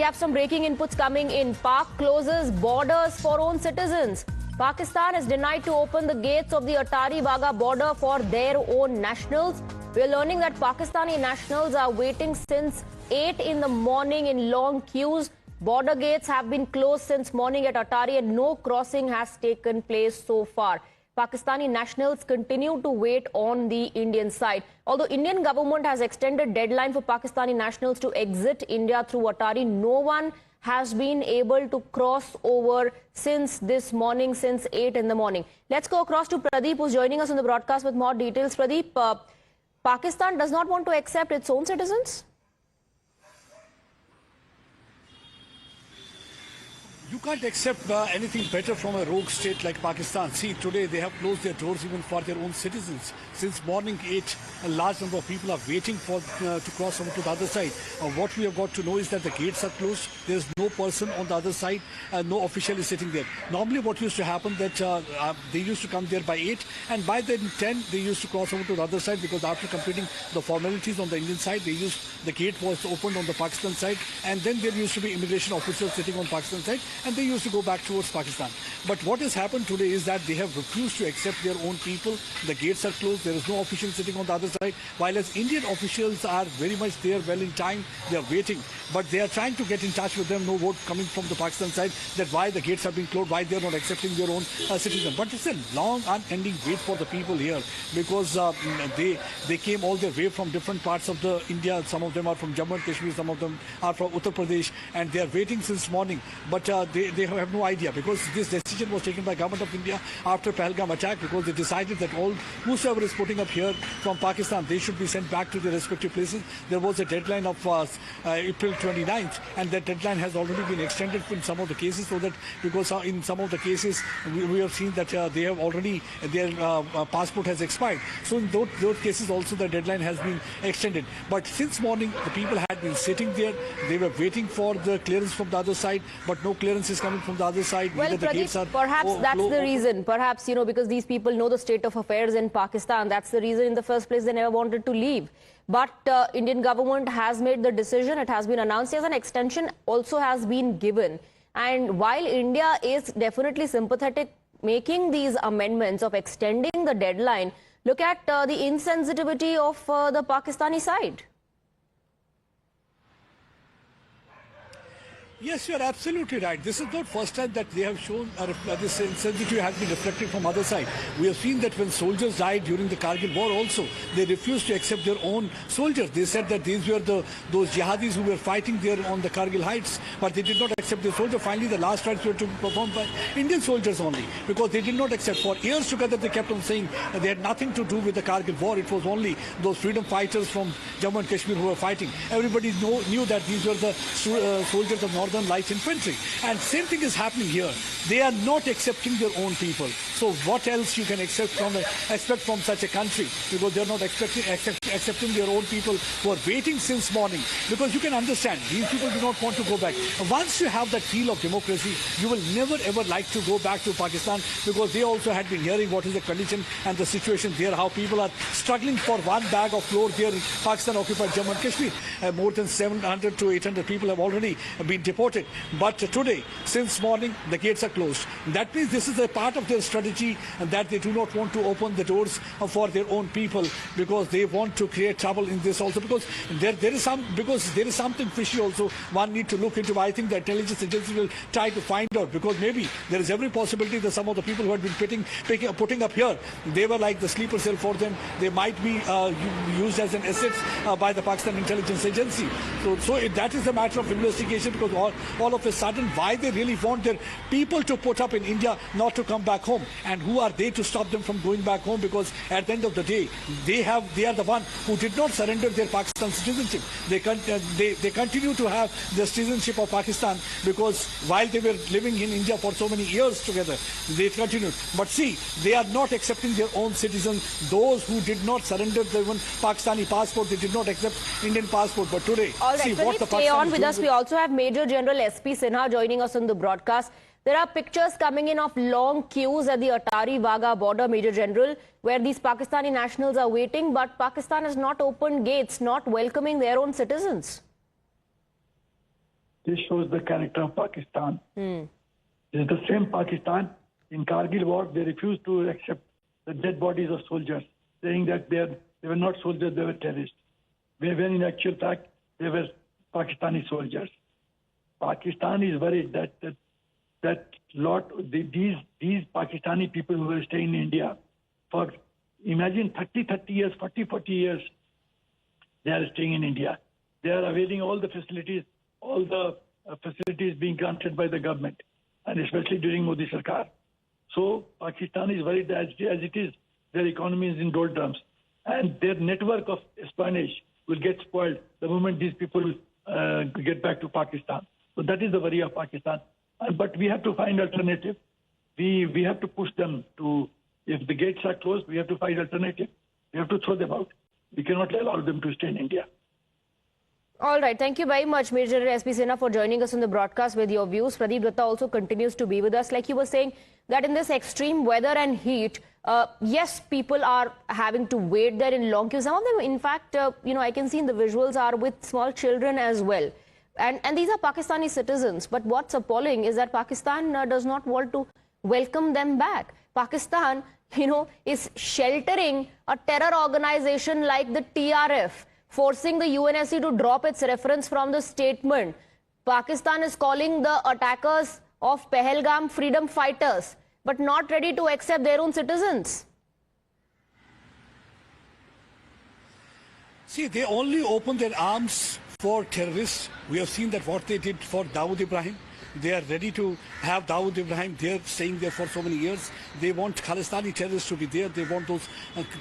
We have some breaking inputs coming in. PAK closes borders for own citizens. Pakistan is denied to open the gates of the attari-wagah border for their own nationals. We are learning that Pakistani nationals are waiting since 8 in the morning in long queues. Border gates have been closed since morning at Attari and no crossing has taken place so far. Pakistani nationals continue to wait on the Indian side. Although Indian government has extended deadline for Pakistani nationals to exit India through Attari, no one has been able to cross over since this morning, since 8 in the morning. Let's go across to Pradeep, who's joining us on the broadcast with more details. Pradeep, Pakistan does not want to accept its own citizens? You can't accept anything better from a rogue state like Pakistan. See, today they have closed their doors even for their own citizens. Since morning 8, a large number of people are waiting for to cross over to the other side. What we have got to know is that the gates are closed. There is no person on the other side. No official is sitting there. Normally what used to happen that they used to come there by 8 and by then 10 they used to cross over to the other side, because after completing the formalities on the Indian side, the gate was opened on the Pakistan side, and then there used to be immigration officials sitting on Pakistan side, and they used to go back towards Pakistan. But what has happened today is that they have refused to accept their own people. The gates are closed. There is no official sitting on the other side. While as Indian officials are very much there, well in time, they are waiting. But they are trying to get in touch with them. No vote coming from the Pakistan side that why the gates have been closed, why they are not accepting their own citizens. But it's a long, unending wait for the people here, because they came all their way from different parts of the India. Some of them are from Jammu and Kashmir, some of them are from Uttar Pradesh, and they are waiting since morning. But they have no idea, because this decision was taken by government of India after Pahalgam attack, because they decided that all whosoever is putting up here from Pakistan, they should be sent back to their respective places. There was a deadline of April 29th, and that deadline has already been extended in some of the cases, so that because in some of the cases we have seen that they have already their passport has expired. So in those cases also the deadline has been extended. But since morning the people had been sitting there. They were waiting for the clearance from the other side, but no clearance is coming from the other side. Well, Pradeep, perhaps that's the reason. Perhaps, because these people know the state of affairs in Pakistan. That's the reason in the first place they never wanted to leave. But Indian government has made the decision. It has been announced as an extension also has been given. And while India is definitely sympathetic making these amendments of extending the deadline, look at the insensitivity of the Pakistani side. Yes, you are absolutely right. This is not first time that they have shown this insensitivity has been reflected from other side. We have seen that when soldiers died during the Kargil war also, they refused to accept their own soldiers. They said that these were those jihadis who were fighting there on the Kargil heights, but they did not accept their soldiers. Finally, the last rites were to be performed by Indian soldiers only, because they did not accept. For years together, they kept on saying that they had nothing to do with the Kargil war. It was only those freedom fighters from Jammu and Kashmir who were fighting. Everybody knew that these were the soldiers of Northern Light Infantry, and same thing is happening here. They are not accepting their own people. So what else you can expect from such a country, because they are not accepting their own people who are waiting since morning. Because you can understand, these people do not want to go back. Once you have that feel of democracy, you will never ever like to go back to Pakistan, because they also had been hearing what is the condition and the situation there, how people are struggling for one bag of flour there in Pakistan occupied Jammu and Kashmir. More than 700 to 800 people have already been deported. But today, since morning, the gates are closed. That means this is a part of their strategy, and that they do not want to open the doors for their own people, because they want to create trouble in this also. Because there is something fishy also. One need to look into. I think the intelligence agency will try to find out, because maybe there is every possibility that some of the people who had been putting up here, they were like the sleeper cell for them. They might be used as an asset by the Pakistan intelligence agency. So that is a matter of investigation, because all of a sudden, why they really want their people to put up in India, not to come back home, and who are they to stop them from going back home? Because at the end of the day, they are the one who did not surrender their Pakistan citizenship. They continue to have the citizenship of Pakistan, because while they were living in India for so many years together, they continued. But see, they are not accepting their own citizens. Those who did not surrender their own Pakistani passport, they did not accept Indian passport. But today, all right, see what the stay on with us. We also have Major General S.P. Sinha joining us on the broadcast. There are pictures coming in of long queues at the attari-wagah border, Major General, where these Pakistani nationals are waiting, but Pakistan has not opened gates, not welcoming their own citizens. This shows the character of Pakistan. This is the same Pakistan. In Kargil war, they refused to accept the dead bodies of soldiers, saying that they were not soldiers, they were terrorists. When in actual fact, they were Pakistani soldiers. Pakistan is worried that these Pakistani people who were staying in India for, imagine 30 years, 40 years, they are staying in India. They are availing all the facilities being granted by the government, and especially during Modi Sarkar. So Pakistan is worried that as it is, their economy is in doldrums, and their network of espionage will get spoiled the moment these people get back to Pakistan. So that is the worry of Pakistan. But we have to find alternative. We have to push them to, if the gates are closed, we have to find alternative. We have to throw them out. We cannot allow them to stay in India. All right. Thank you very much, Major General S.P. Sinha, for joining us on the broadcast with your views. Pradeep Datta also continues to be with us. Like you were saying, that in this extreme weather and heat, yes, people are having to wait there in long queues. Some of them, in fact, I can see in the visuals are with small children as well. And these are Pakistani citizens. But what's appalling is that Pakistan does not want to welcome them back. Pakistan, is sheltering a terror organization like the TRF, forcing the UNSC to drop its reference from the statement. Pakistan is calling the attackers of Pahalgam freedom fighters, but not ready to accept their own citizens. See, they only open their arms for terrorists. We have seen that what they did for Dawood Ibrahim. They are ready to have Dawood Ibrahim there, staying there for so many years. They want Khalistani terrorists to be there. They want those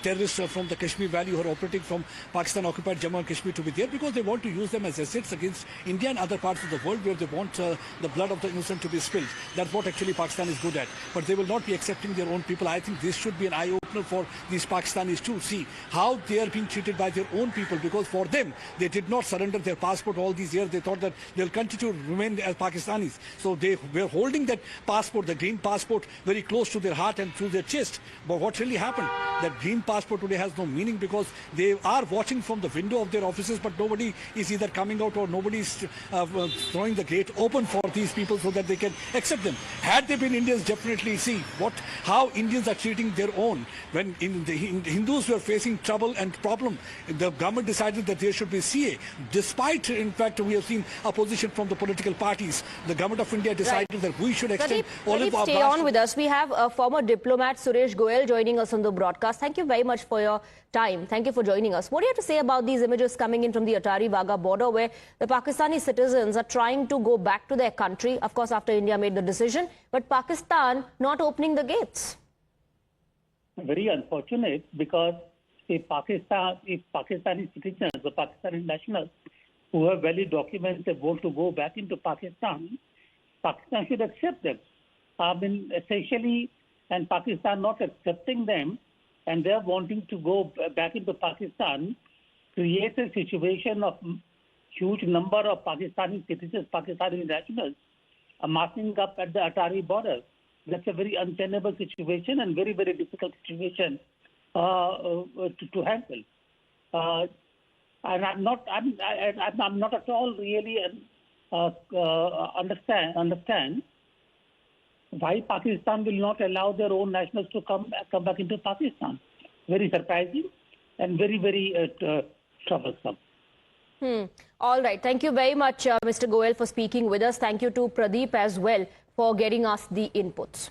terrorists from the Kashmir Valley who are operating from Pakistan-occupied Jammu and Kashmir to be there, because they want to use them as assets against India and other parts of the world where they want the blood of the innocent to be spilled. That's what actually Pakistan is good at. But they will not be accepting their own people. I think this should be an eye-opener for these Pakistanis to see how they are being treated by their own people, because for them, they did not surrender their passport all these years. They thought that they'll continue to remain as Pakistanis. So they were holding that passport, the green passport, very close to their heart and to their chest. But what really happened? That green passport today has no meaning, because they are watching from the window of their offices, but nobody is either coming out or nobody is throwing the gate open for these people so that they can accept them. Had they been Indians, definitely see how Indians are treating their own. When the Hindus were facing trouble and problem, the government decided that there should be CA. Despite, in fact, we have seen opposition from the political parties, the government of India decided that we should extend olive oil. Stay on with us. We have a former diplomat, Suresh Goyal, joining us on the broadcast. Thank you very much for your time. Thank you for joining us. What do you have to say about these images coming in from the attari-wagah border, where the Pakistani citizens are trying to go back to their country, of course, after India made the decision, but Pakistan not opening the gates? Very unfortunate, because if Pakistani citizens, the Pakistani nationals who have valid documents, they want to go back into Pakistan, Pakistan should accept them. Essentially, and Pakistan not accepting them, and they're wanting to go back into Pakistan, creates a situation of huge number of Pakistani citizens, Pakistani nationals, marching up at the Attari border. That's a very untenable situation and very, very difficult situation to handle. And I'm not at all really understand why Pakistan will not allow their own nationals to come back into Pakistan. Very surprising and very, very troublesome. All right. Thank you very much, Mr. Goyal, for speaking with us. Thank you to Pradeep as well for getting us the inputs.